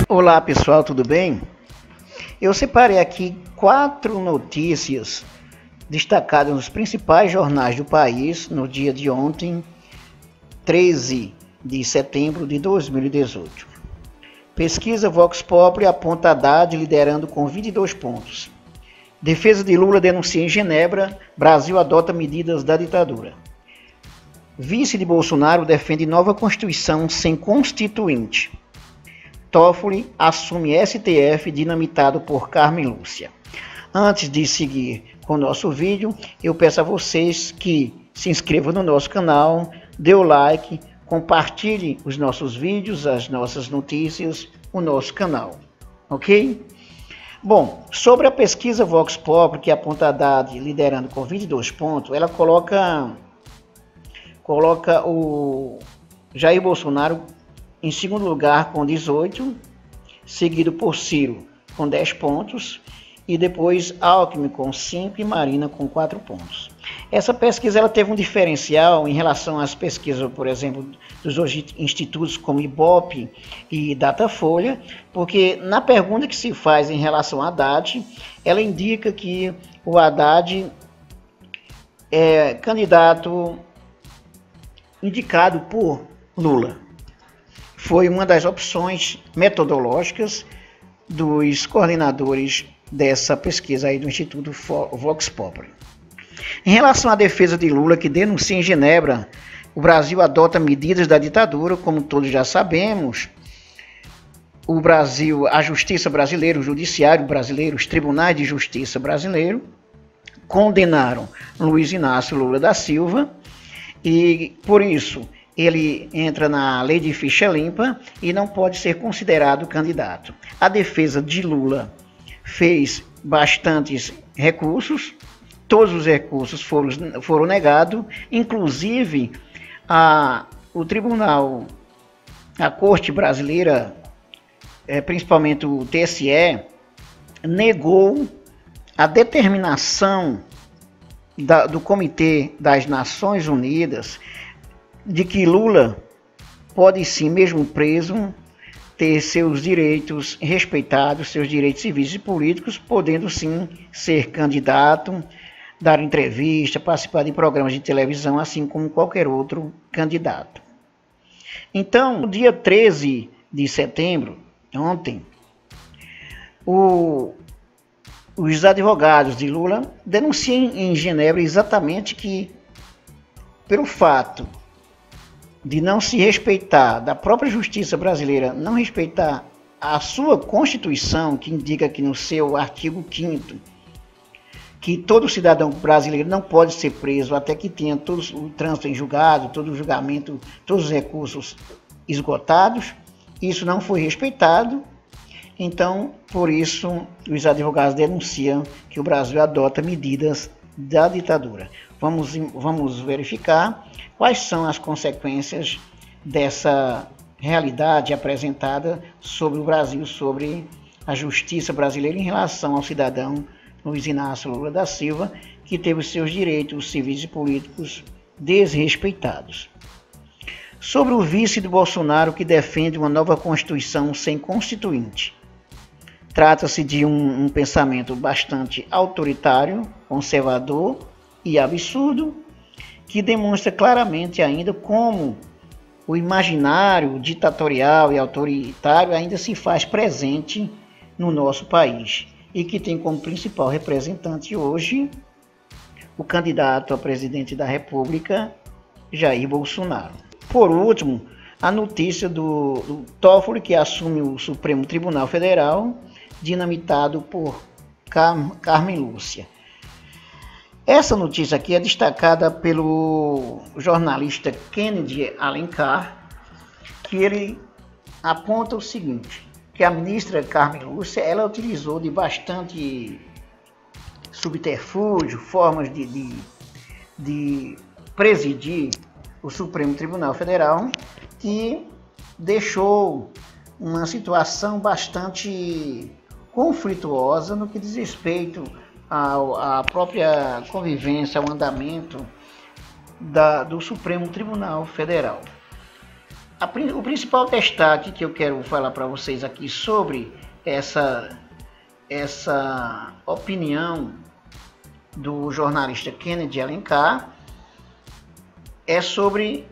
Olá pessoal, tudo bem? Eu separei aqui 4 notícias destacadas nos principais jornais do país no dia de ontem, 13 de setembro de 2018. Pesquisa Vox Populi aponta Haddad liderando com 22 pontos. Defesa de Lula denuncia em Genebra, Brasil adota medidas da ditadura. Vice de Bolsonaro defende nova Constituição sem constituinte. Toffoli assume STF dinamitado por Carmen Lúcia. Antes de seguir com o nosso vídeo, eu peço a vocês que se inscrevam no nosso canal, dê o like, compartilhe os nossos vídeos, as nossas notícias, o nosso canal, ok? Bom, sobre a pesquisa Vox Populi, que aponta Haddad liderando com 22 pontos, ela coloca o Jair Bolsonaro em segundo lugar com 18, seguido por Ciro com 10 pontos, e depois Alckmin com 5 e Marina com 4 pontos. Essa pesquisa ela teve um diferencial em relação às pesquisas, por exemplo, dos institutos como Ibope e Datafolha, porque na pergunta que se faz em relação a Haddad, ela indica que o Haddad é candidato indicado por Lula. Foi uma das opções metodológicas dos coordenadores dessa pesquisa aí do Instituto Vox Populi. Em relação à defesa de Lula, que denuncia em Genebra, o Brasil adota medidas da ditadura, como todos já sabemos. O Brasil, a justiça brasileira, o judiciário brasileiro, os tribunais de justiça brasileiros condenaram Luiz Inácio Lula da Silva e, por isso, ele entra na lei de ficha limpa e não pode ser considerado candidato. A defesa de Lula fez bastantes recursos, todos os recursos foram negados, inclusive o tribunal, a corte brasileira, principalmente o TSE, negou a determinação do Comitê das Nações Unidas de que Lula pode sim, mesmo preso, ter seus direitos respeitados, seus direitos civis e políticos, podendo sim ser candidato, dar entrevista, participar de programas de televisão, assim como qualquer outro candidato. Então, no dia 13 de setembro, ontem, os advogados de Lula denunciam em Genebra exatamente que, pelo fato de não se respeitar, da própria justiça brasileira não respeitar a sua Constituição, que indica que no seu artigo 5º, que todo cidadão brasileiro não pode ser preso até que tenha todo o trânsito em julgado, todo o julgamento, todos os recursos esgotados. Isso não foi respeitado, então, por isso, os advogados denunciam que o Brasil adota medidas da ditadura. Vamos verificar quais são as consequências dessa realidade apresentada sobre o Brasil, sobre a justiça brasileira em relação ao cidadão Luiz Inácio Lula da Silva, que teve os seus direitos civis e políticos desrespeitados. Sobre o vice de Bolsonaro, que defende uma nova Constituição sem constituinte. Trata-se de um pensamento bastante autoritário, conservador e absurdo, que demonstra claramente ainda como o imaginário ditatorial e autoritário ainda se faz presente no nosso país e que tem como principal representante hoje o candidato a presidente da República, Jair Bolsonaro. Por último, a notícia do Toffoli, que assume o Supremo Tribunal Federal, dinamitado por Carmen Lúcia. Essa notícia aqui é destacada pelo jornalista Kennedy Alencar, que ele aponta o seguinte, que a ministra Carmen Lúcia, ela utilizou de bastante subterfúgio, formas de presidir o Supremo Tribunal Federal, que deixou uma situação bastante conflituosa no que diz respeito à própria convivência, ao andamento do Supremo Tribunal Federal. O principal destaque que eu quero falar para vocês aqui sobre essa opinião do jornalista Kennedy Alencar é sobre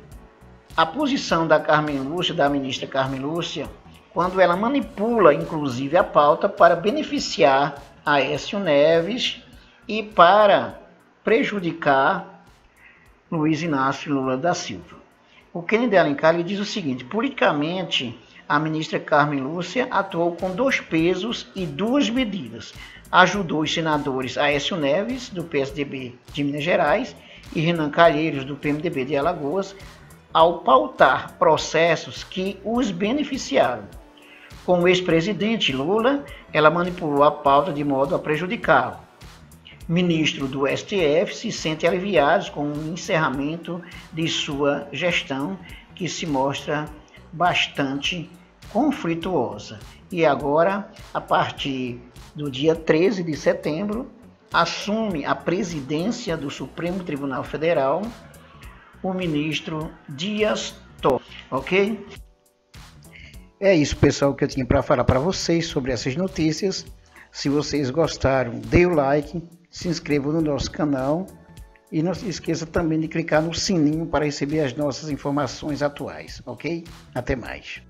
a posição da Carmen Lúcia, da ministra Carmen Lúcia, quando ela manipula, inclusive, a pauta para beneficiar Aécio Neves e para prejudicar Luiz Inácio Lula da Silva. O Kennedy Alencar diz o seguinte: politicamente, a ministra Carmen Lúcia atuou com 2 pesos e 2 medidas. Ajudou os senadores Aécio Neves, do PSDB de Minas Gerais, e Renan Calheiros, do PMDB de Alagoas, ao pautar processos que os beneficiaram. Com o ex-presidente Lula, ela manipulou a pauta de modo a prejudicá-lo. Ministro do STF se sente aliviado com o encerramento de sua gestão, que se mostra bastante conflituosa. E agora, a partir do dia 13 de setembro, assume a presidência do Supremo Tribunal Federal o ministro Dias Toffoli, ok? É isso, pessoal, que eu tinha para falar para vocês sobre essas notícias. Se vocês gostaram, dê o like, se inscreva no nosso canal e não se esqueça também de clicar no sininho para receber as nossas informações atuais, ok? Até mais.